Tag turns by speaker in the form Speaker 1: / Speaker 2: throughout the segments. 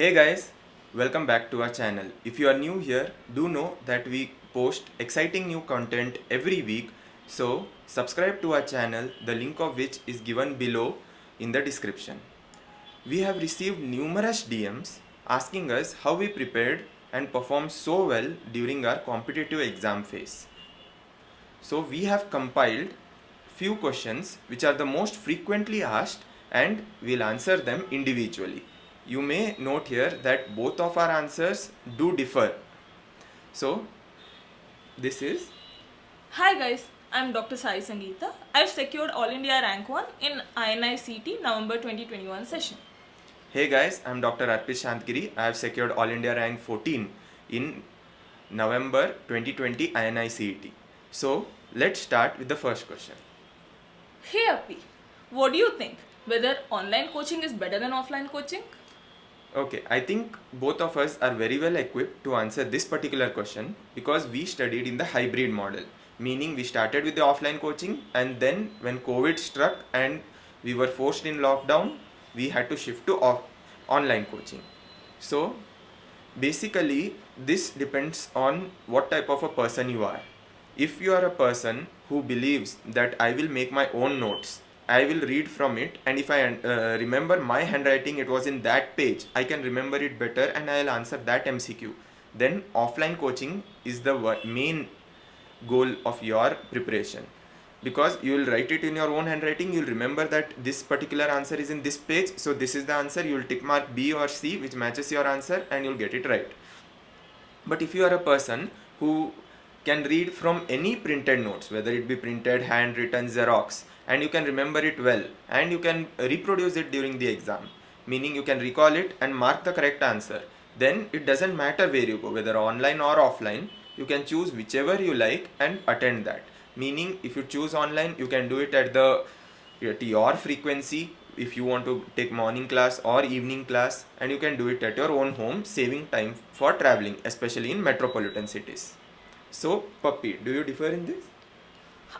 Speaker 1: Hey guys, welcome back to our channel. If you are new here, do know that we post exciting new content every week. So subscribe to our channel, the link of which is given below in the description. We have received numerous DMs asking us how we prepared and performed so well during our competitive exam phase. So we have compiled few questions which are the most frequently asked and we'll answer them individually. You may note here that both of our answers do differ. So this is
Speaker 2: Hi guys, I'm Dr. Sai Sangeeta. I've secured All India Rank 1 in INI CET November 2021 session.
Speaker 1: Hey guys, I'm Dr. Arpit Shantgiri. I have secured All India Rank 14 in November 2020 INI CET. So let's start with the first question.
Speaker 2: Hey Appi, what do you think? Whether online coaching is better than offline coaching?
Speaker 1: Okay, I think both of us are very well equipped to answer this particular question because we studied in the hybrid model, meaning we started with the offline coaching and then when COVID struck and we were forced in lockdown, we had to shift to online coaching. So basically this depends on what type of a person you are. If you are a person who believes that I will make my own notes, I will read from it, and if I remember my handwriting, it was in that page, I can remember it better and I'll answer that MCQ, then offline coaching is the main goal of your preparation, because you will write it in your own handwriting, you'll remember that this particular answer is in this page, so this is the answer, you'll tick mark B or C which matches your answer and you'll get it right. But if you are a person who can read from any printed notes, whether it be printed, handwritten, Xerox, and you can remember it well and you can reproduce it during the exam, meaning you can recall it and mark the correct answer, then it doesn't matter where you go, whether online or offline, you can choose whichever you like and attend that. Meaning if you choose online, you can do it at your frequency, if you want to take morning class or evening class, and you can do it at your own home, saving time for traveling, especially in metropolitan cities. So Puppy, do you differ in this?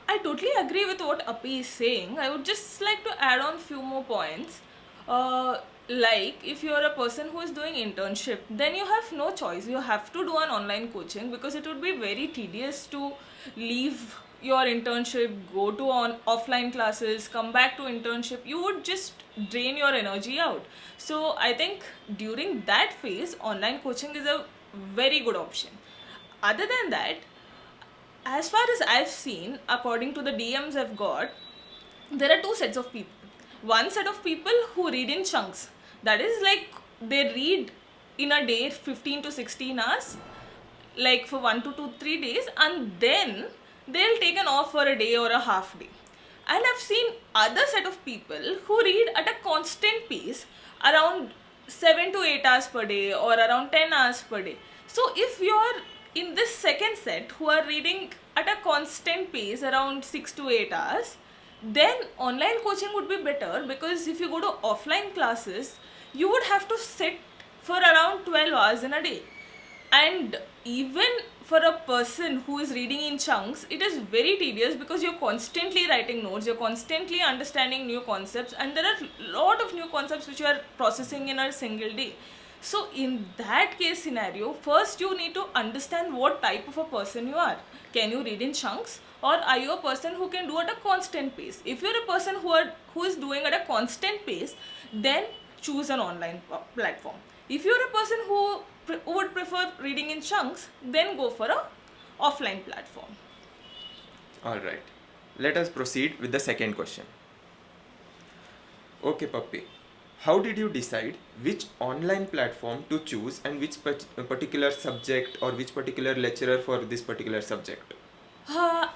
Speaker 2: I totally agree with what Appi is saying. I would just like to add on few more points. Like if you are a person who is doing internship, then you have no choice. You have to do an online coaching because it would be very tedious to leave your internship, go to on offline classes, come back to internship. You would just drain your energy out. So I think during that phase, online coaching is a very good option. Other than that, as far as I've seen, according to the DMs I've got, there are two sets of people. One set of people who read in chunks. That is like they read in a day 15 to 16 hours, like for 1 to 2, 3 days, and then they'll take an off for a day or a half day. And I've seen other set of people who read at a constant pace around 7 to 8 hours per day or around 10 hours per day. So if you're in this second set who are reading at a constant pace around 6 to 8 hours, then online coaching would be better, because if you go to offline classes, you would have to sit for around 12 hours in a day. And even for a person who is reading in chunks, it is very tedious because you're constantly writing notes, you're constantly understanding new concepts, and there are a lot of new concepts which you are processing in a single day. So in that case scenario, first you need to understand what type of a person you are. Can you read in chunks, or are you a person who can do at a constant pace? If you're a person who is doing at a constant pace, then choose an online platform. If you're a person who would prefer reading in chunks, then go for a offline platform.
Speaker 1: Alright, let us proceed with the second question. Okay Puppy, how did you decide which online platform to choose and which particular subject or which particular lecturer for this particular subject?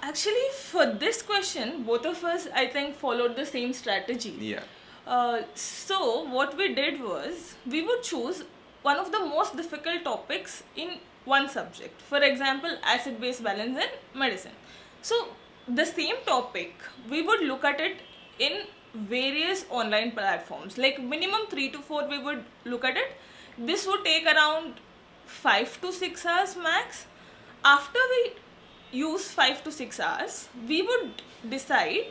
Speaker 2: Actually, for this question, both of us, I think, followed the same strategy.
Speaker 1: Yeah.
Speaker 2: So, what we did was, we would choose one of the most difficult topics in one subject. For example, acid-base balance in medicine. So, the same topic, we would look at it in various online platforms. Like minimum 3 to 4 we would look at it. This would take around 5 to 6 hours max. After we use 5 to 6 hours, we would decide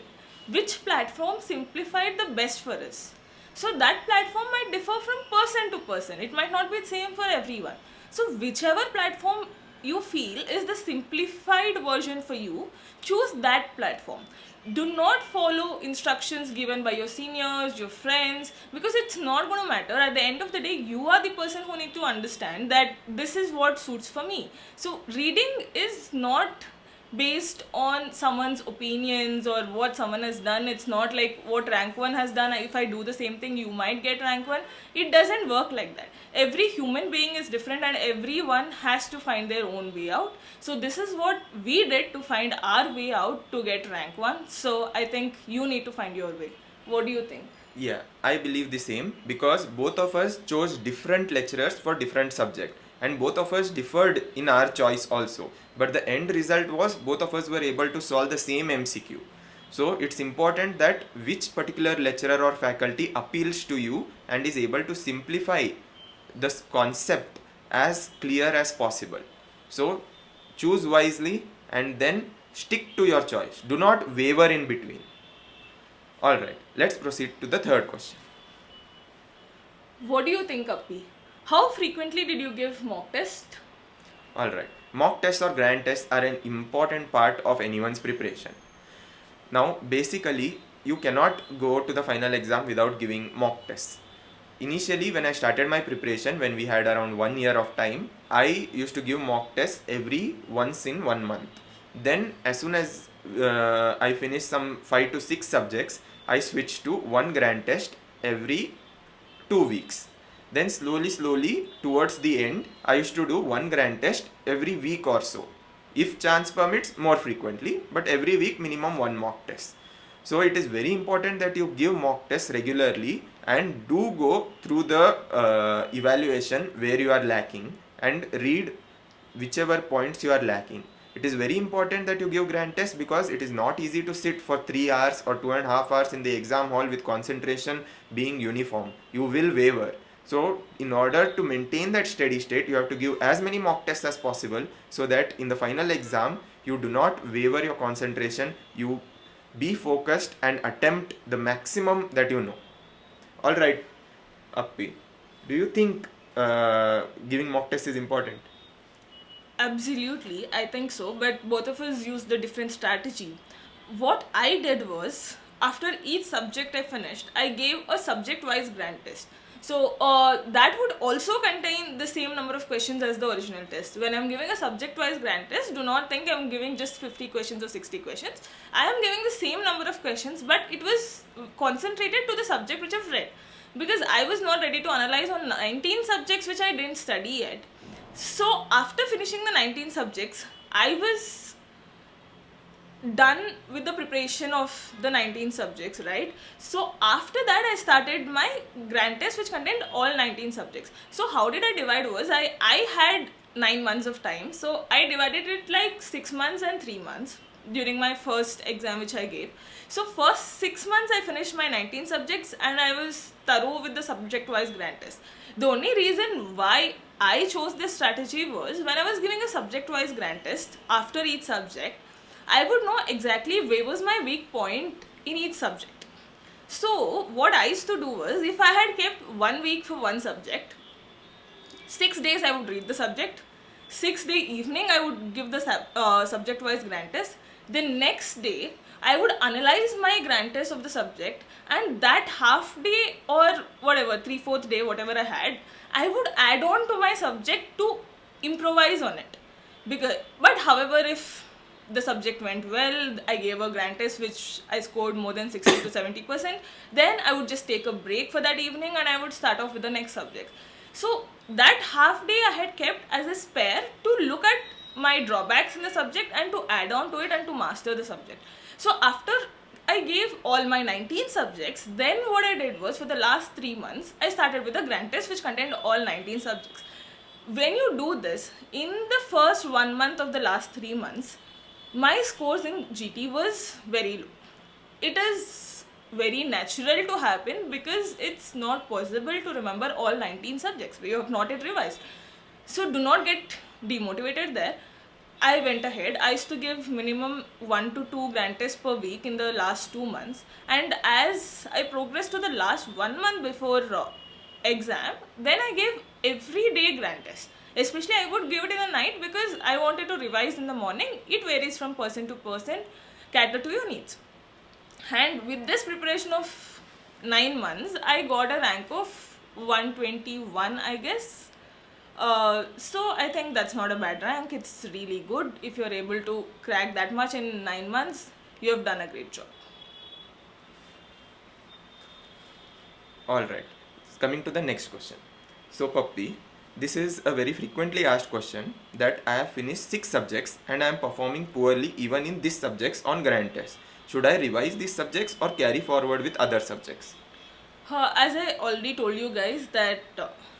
Speaker 2: which platform simplified the best for us. So that platform might differ from person to person. It might not be the same for everyone. So whichever platform you feel is the simplified version for you, choose that platform. Do not follow instructions given by your seniors, your friends, because it's not going to matter. At the end of the day, you are the person who need to understand that this is what suits for me. So reading is not based on someone's opinions or what someone has done. It's not like what rank 1 has done. If I do the same thing, you might get rank 1. It doesn't work like that. Every human being is different and everyone has to find their own way out. So this is what we did to find our way out to get rank 1. So I think you need to find your way. What do you think?
Speaker 1: Yeah, I believe the same, because both of us chose different lecturers for different subject, and both of us differed in our choice also. But the end result was both of us were able to solve the same MCQ. So it's important that which particular lecturer or faculty appeals to you and is able to simplify this concept as clear as possible. So choose wisely and then stick to your choice. Do not waver in between. Alright, let's proceed to the third question.
Speaker 2: What do you think, Appi? How frequently did you give mock test?
Speaker 1: Alright, mock tests or grand tests are an important part of anyone's preparation. Now, basically, you cannot go to the final exam without giving mock tests. Initially, when I started my preparation, when we had around 1 year of time, I used to give mock tests every once in 1 month. Then, as soon as I finished some 5 to 6 subjects, I switched to one grand test every 2 weeks. Then slowly towards the end, I used to do one grand test every week or so. If chance permits, more frequently, but every week minimum one mock test. So it is very important that you give mock tests regularly and do go through the evaluation where you are lacking and read whichever points you are lacking. It is very important that you give grand test, because it is not easy to sit for 3 hours or 2.5 hours in the exam hall with concentration being uniform. You will waver. So in order to maintain that steady state, you have to give as many mock tests as possible, so that in the final exam you do not waver your concentration. You be focused and attempt the maximum that you know. Alright, Appi, do you think giving mock test is important?
Speaker 2: Absolutely, I think so, but both of us used a different strategy. What I did was, after each subject I finished, I gave a subject wise grand test. So that would also contain the same number of questions as the original test. When I'm giving a subject wise grand test, do not think I'm giving just 50 questions or 60 questions. I am giving the same number of questions, but it was concentrated to the subject which I've read. Because I was not ready to analyze on 19 subjects which I didn't study yet. So after finishing the 19 subjects, I was done with the preparation of the 19 subjects, right? So after that I started my grand test which contained all 19 subjects. So how did I divide was, I had 9 months of time, so I divided it like 6 months and 3 months during my first exam which I gave. So first 6 months I finished my 19 subjects and I was thorough with the subject wise grand test. The only reason why I chose this strategy was, when I was giving a subject wise grand test after each subject, I would know exactly where was my weak point in each subject. So what I used to do was, if I had kept 1 week for one subject, 6 days I would read the subject, 6-day evening I would give the subject wise grand test. The next day I would analyze my grand test of the subject, and that half day or whatever, 3/4 day, whatever I had, I would add on to my subject to improvise on it. But however, if the subject went well, I gave a grand test which I scored more than 60 to 70%, then I would just take a break for that evening and I would start off with the next subject. So that half day I had kept as a spare to look at my drawbacks in the subject and to add on to it and to master the subject. So after I gave all my 19 subjects, then what I did was, for the last 3 months, I started with a grand test which contained all 19 subjects. When you do this, in the first 1 month of the last 3 months, my scores in GT was very low. It is very natural to happen because it's not possible to remember all 19 subjects. You have not yet revised. So do not get demotivated there. I went ahead. I used to give minimum 1 to 2 grand tests per week in the last 2 months, and as I progressed to the last 1 month before exam, then I gave every day grand test. Especially, I would give it in the night because I wanted to revise in the morning. It varies from person to person, cater to your needs. And with this preparation of 9 months, I got a rank of 121, I guess. So I think that's not a bad rank. It's really good. If you're able to crack that much in 9 months, you have done a great job.
Speaker 1: Alright, coming to the next question. So Poppy, this is a very frequently asked question that I have finished 6 subjects and I am performing poorly even in these subjects on grand test. Should I revise these subjects or carry forward with other subjects?
Speaker 2: As I already told you guys that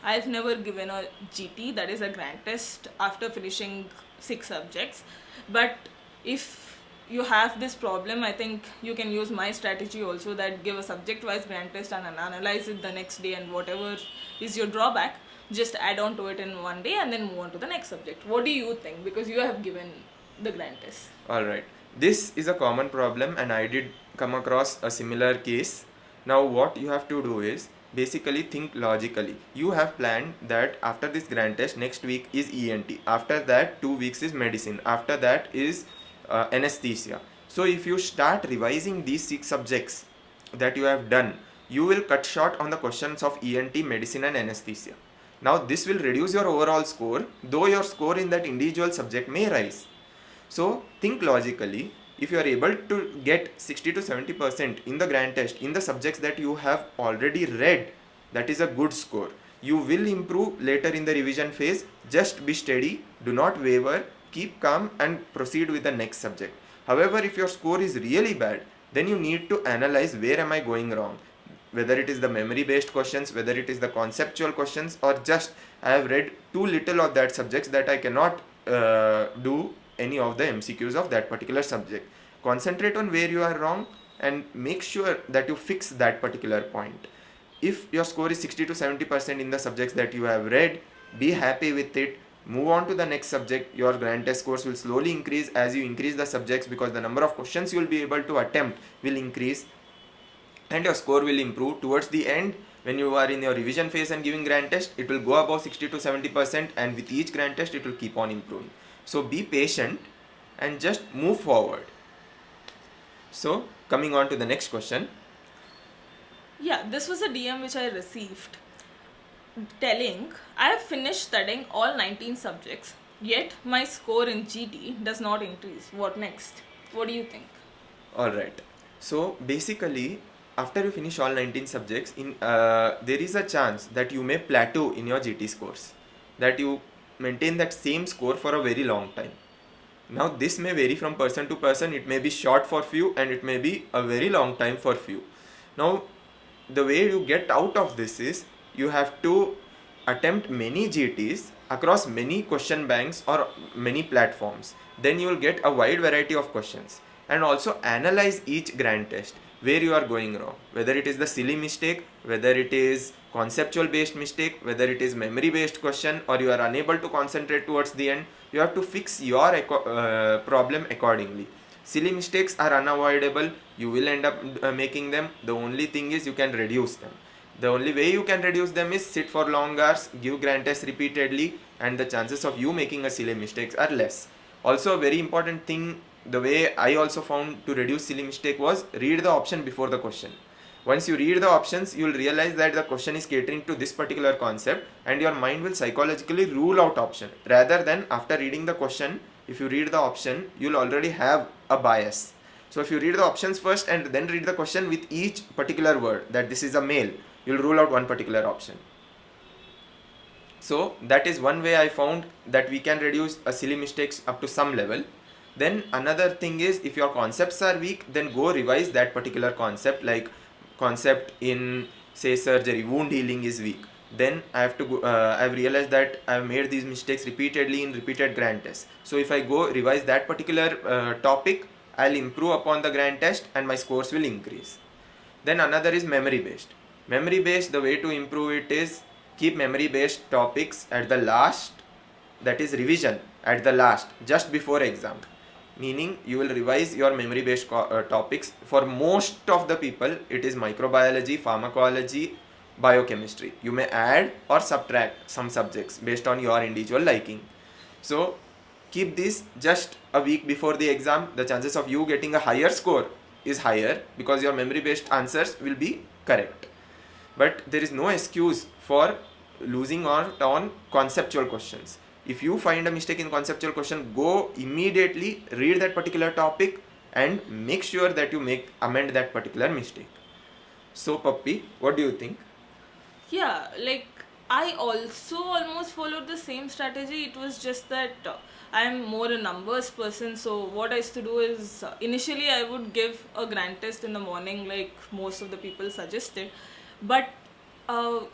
Speaker 2: I've never given a GT, that is a grand test, after finishing 6 subjects. But if you have this problem, I think you can use my strategy also, that give a subject wise grand test and analyze it the next day, and whatever is your drawback, just add on to it in one day and then move on to the next subject. What do you think? Because you have given the grand test.
Speaker 1: Alright, this is a common problem and I did come across a similar case. Now what you have to do is basically think logically. You have planned that after this grand test, next week is ENT, after that 2 weeks is medicine, after that is anesthesia. So if you start revising these 6 subjects that you have done, you will cut short on the questions of ENT, medicine and anesthesia. Now this will reduce your overall score, though your score in that individual subject may rise. So think logically. If you are able to get 60 to 70% in the grand test in the subjects that you have already read, that is a good score. You will improve later in the revision phase. Just be steady, do not waver, keep calm and proceed with the next subject. However, if your score is really bad, then you need to analyze where am I going wrong. Whether it is the memory based questions, whether it is the conceptual questions, or just I have read too little of that subjects that I cannot do any of the MCQs of that particular subject. Concentrate on where you are wrong and make sure that you fix that particular point. If your score is 60 to 70% in the subjects that you have read, be happy with it. Move on to the next subject. Your grand test scores will slowly increase as you increase the subjects, because the number of questions you will be able to attempt will increase and your score will improve. Towards the end, when you are in your revision phase and giving grand test, it will go above 60 to 70%, and with each grand test it will keep on improving. So be patient and just move forward. So coming on to the next question.
Speaker 2: Yeah, this was a DM which I received telling I have finished studying all 19 subjects, yet my score in GT does not increase. What next? What do you think?
Speaker 1: Alright, so basically after you finish all 19 subjects, there is a chance that you may plateau in your GT scores, that you maintain that same score for a very long time. Now this may vary from person to person. It may be short for few and it may be a very long time for few. Now the way you get out of this is you have to attempt many GTs across many question banks or many platforms. Then you will get a wide variety of questions, and also analyze each grand test where you are going wrong, whether it is the silly mistake, whether it is conceptual based mistake, whether it is memory based question, or you are unable to concentrate towards the end. You have to fix your problem accordingly. Silly mistakes are unavoidable. You will end up making them. The only thing is you can reduce them. The only way you can reduce them is sit for long hours, give grand tests repeatedly, and the chances of you making a silly mistakes are less. Also, a very important thing, the way I also found to reduce silly mistake was read the option before the question. Once you read the options, you will realize that the question is catering to this particular concept, and your mind will psychologically rule out option, rather than after reading the question. If you read the option, you will already have a bias. So if you read the options first and then read the question with each particular word, that this is a male, you will rule out one particular option. So that is one way I found that we can reduce silly mistakes up to some level. Then another thing is, if your concepts are weak, then go revise that particular concept. Like concept in say surgery, wound healing is weak, then I have to go, I've realized that I've made these mistakes repeatedly in repeated grand tests. So if I go revise that particular topic, I'll improve upon the grand test and my scores will increase. Then another is memory based. Memory based, the way to improve it is keep memory based topics at the last that is revision at the last, just before exam. Meaning you will revise your memory based topics. For most of the people it is microbiology, pharmacology, biochemistry. You may add or subtract some subjects based on your individual liking. So keep this just a week before the exam. The chances of you getting a higher score is higher because your memory based answers will be correct. But there is no excuse for losing out on conceptual questions. If you find a mistake in conceptual question, go immediately read that particular topic and make sure that you amend that particular mistake. So Puppy, what do you think?
Speaker 2: Yeah, like I also almost followed the same strategy. It was just that I'm more a numbers person. So what I used to do is initially I would give a grand test in the morning, like most of the people suggested. But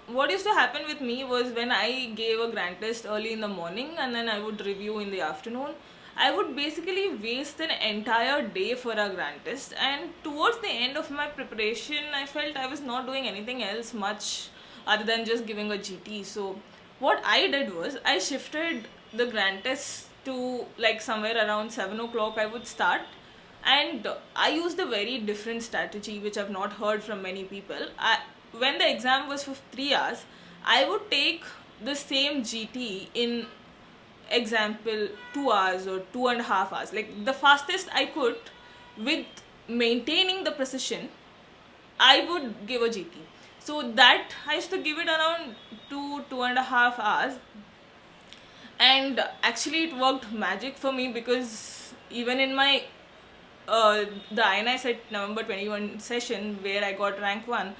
Speaker 2: what used to happen with me was when I gave a grand test early in the morning and then I would review in the afternoon, I would basically waste an entire day for a grand test, and towards the end of my preparation, I felt I was not doing anything else much other than just giving a GT. So, what I did was I shifted the grand test to like somewhere around 7 o'clock. I would start, and I used a very different strategy which I've not heard from many people. When the exam was for 3 hours, I would take the same GT in example 2 hours or 2.5 hours, like the fastest I could with maintaining the precision. I would give a GT. So that I used to give it around 2.5 hours, and actually it worked magic for me because even in my the INI CET November 21 session where I got rank 1,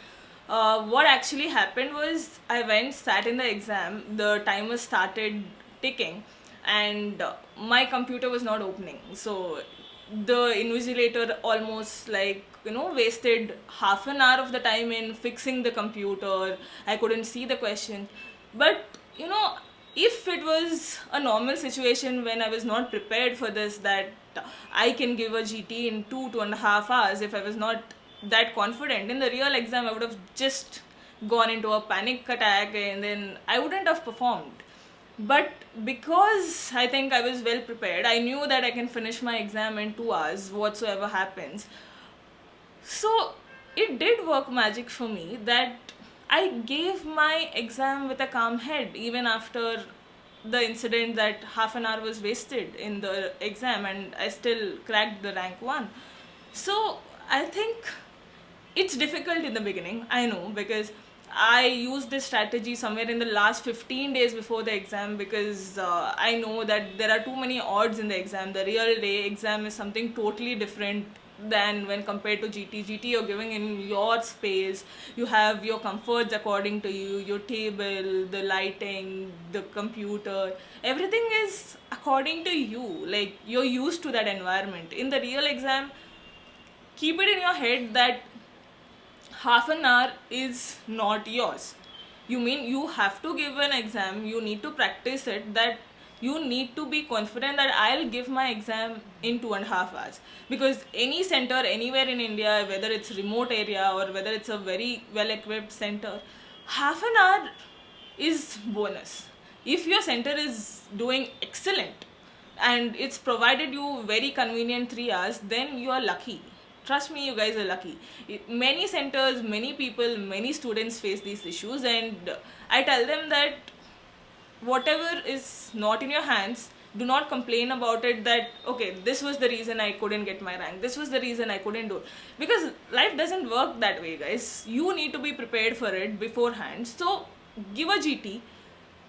Speaker 2: what actually happened was I went, sat in the exam, the timer started ticking, and my computer was not opening. So the invigilator almost like wasted half an hour of the time in fixing the computer. I couldn't see the question. But if it was a normal situation when I was not prepared for this, that I can give a GT in 2.5 hours, if I was not that confident in the real exam, I would have just gone into a panic attack and then I wouldn't have performed. But because I think I was well prepared, I knew that I can finish my exam in 2 hours, whatsoever happens. So it did work magic for me that I gave my exam with a calm head, even after the incident that half an hour was wasted in the exam, and I still cracked the rank 1. So I think it's difficult in the beginning, I know, because I used this strategy somewhere in the last 15 days before the exam, because I know that there are too many odds in the exam. The real day exam is something totally different than when compared to GT. GT you're giving in your space, you have your comforts according to you, your table, the lighting, the computer, everything is according to you, like you're used to that environment. In the real exam, keep it in your head that half an hour is not yours. You mean you have to give an exam, you need to practice it, that you need to be confident that I'll give my exam in 2.5 hours. Because any center anywhere in India, whether it's remote area or whether it's a very well equipped center, half an hour is bonus. If your center is doing excellent and it's provided you very convenient 3 hours, then you are lucky. Trust me, you guys are lucky. Many centers, many people, many students face these issues, and I tell them that whatever is not in your hands, do not complain about it, that okay, this was the reason I couldn't get my rank, this was the reason I couldn't do it. Because life doesn't work that way, guys. You need to be prepared for it beforehand. So give a GT,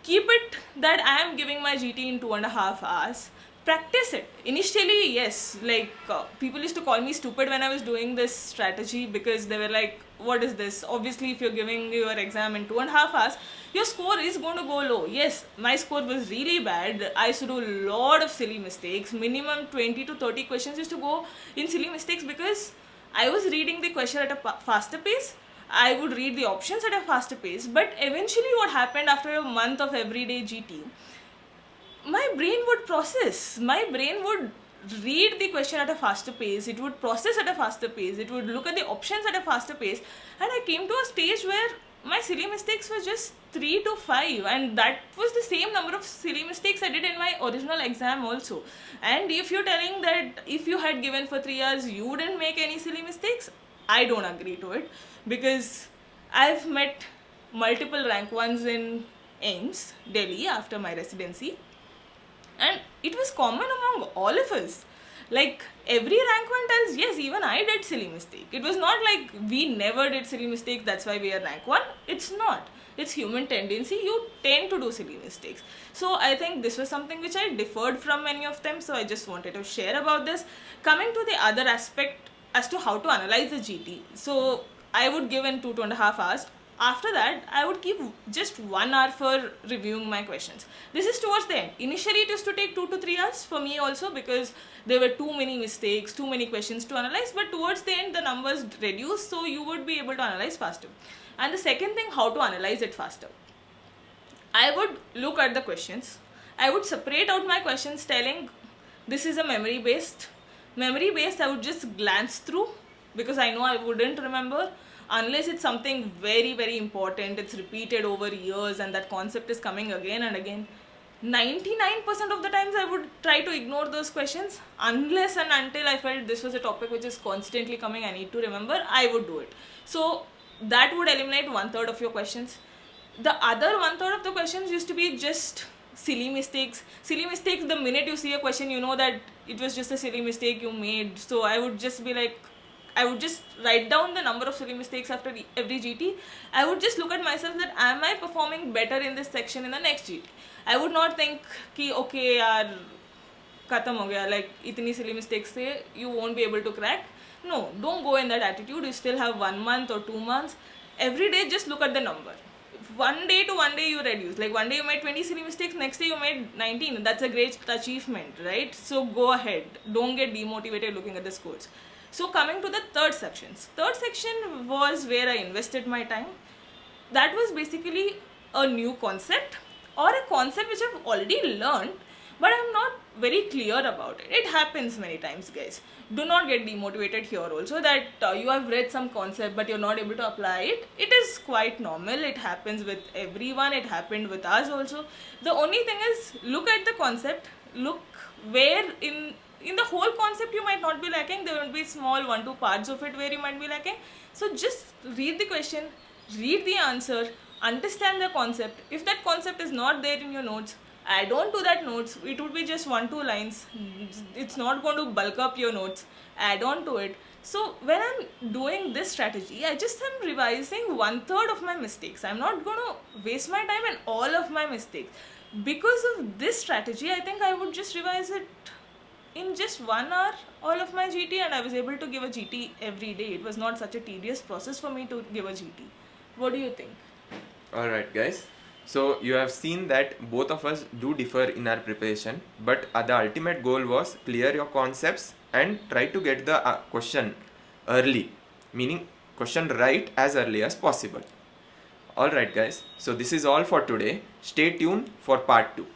Speaker 2: keep it that I am giving my GT in 2.5 hours. Practice it. Initially, yes, like people used to call me stupid when I was doing this strategy, because they were like, what is this? Obviously, if you're giving your exam in 2.5 hours, your score is going to go low. Yes, my score was really bad. I used to do a lot of silly mistakes. Minimum 20 to 30 questions used to go in silly mistakes, because I was reading the question at a faster pace. I would read the options at a faster pace. But eventually what happened after a month of everyday GT, my brain would process. My brain would read the question at a faster pace. It would process at a faster pace. It would look at the options at a faster pace. And I came to a stage where my silly mistakes were just 3 to 5, and that was the same number of silly mistakes I did in my original exam also. And if you're telling that if you had given for 3 hours you wouldn't make any silly mistakes, I don't agree to it, because I've met multiple rank ones in AIIMS Delhi after my residency, and it was common among all of us. Like every rank one tells, yes, even I did silly mistake. It was not like we never did silly mistakes, that's why we are rank one. It's not. It's human tendency. You tend to do silly mistakes. So I think this was something which I differed from many of them. So I just wanted to share about this. Coming to the other aspect as to how to analyze the GT. So I would give in 2.5 hours. After that, I would keep just 1 hour for reviewing my questions. This is towards the end. Initially, it used to take 2 to 3 hours for me also, because there were too many mistakes, too many questions to analyze. But towards the end, the numbers reduced, so you would be able to analyze faster. And the second thing, how to analyze it faster. I would look at the questions. I would separate out my questions telling this is a memory based. Memory based, I would just glance through, because I know I wouldn't remember unless it's something very, very important. It's repeated over years and that concept is coming again and again. 99% of the times I would try to ignore those questions unless and until I felt this was a topic which is constantly coming, I need to remember, I would do it. So that would eliminate 1/3 of your questions. The other 1/3 of the questions used to be just silly mistakes. Silly mistakes, the minute you see a question, you know that it was just a silly mistake you made. So I would just be like, I would just write down the number of silly mistakes after every GT. I would just look at myself that am I performing better in this section in the next GT. I would not think कि okay यार खत्म हो गया, like इतनी silly mistakes से you won't be able to crack. No, don't go in that attitude. You still have 1 month or 2 months. Every day just look at the number. One day to one day you reduce. Like one day you made 20 silly mistakes, next day you made 19. That's a great achievement, right? So go ahead. Don't get demotivated looking at the scores. So coming to the third section. Third section was where I invested my time. That was basically a new concept, or a concept which I've already learned, but I'm not very clear about it. It happens many times, guys. Do not get demotivated here also that you have read some concept but you're not able to apply it. It is quite normal. It happens with everyone. It happened with us also. The only thing is, look at the concept. Look where in the whole concept you might not be lacking. There will be small 1-2 parts of it where you might be lacking. So just read the question, read the answer, understand the concept. If that concept is not there in your notes, add on to that notes. It would be just 1-2 lines. It's not going to bulk up your notes. Add on to it. So when I'm doing this strategy, I just am revising 1/3 of my mistakes. I'm not going to waste my time in all of my mistakes. Because of this strategy, I think I would just revise it in just 1 hour, all of my GT, and I was able to give a GT every day. It was not such a tedious process for me to give a GT. What do you think?
Speaker 1: Alright, guys. So you have seen that both of us do differ in our preparation, but the ultimate goal was clear your concepts and try to get the question early, meaning question right as early as possible. Alright, guys. So this is all for today. Stay tuned for part 2.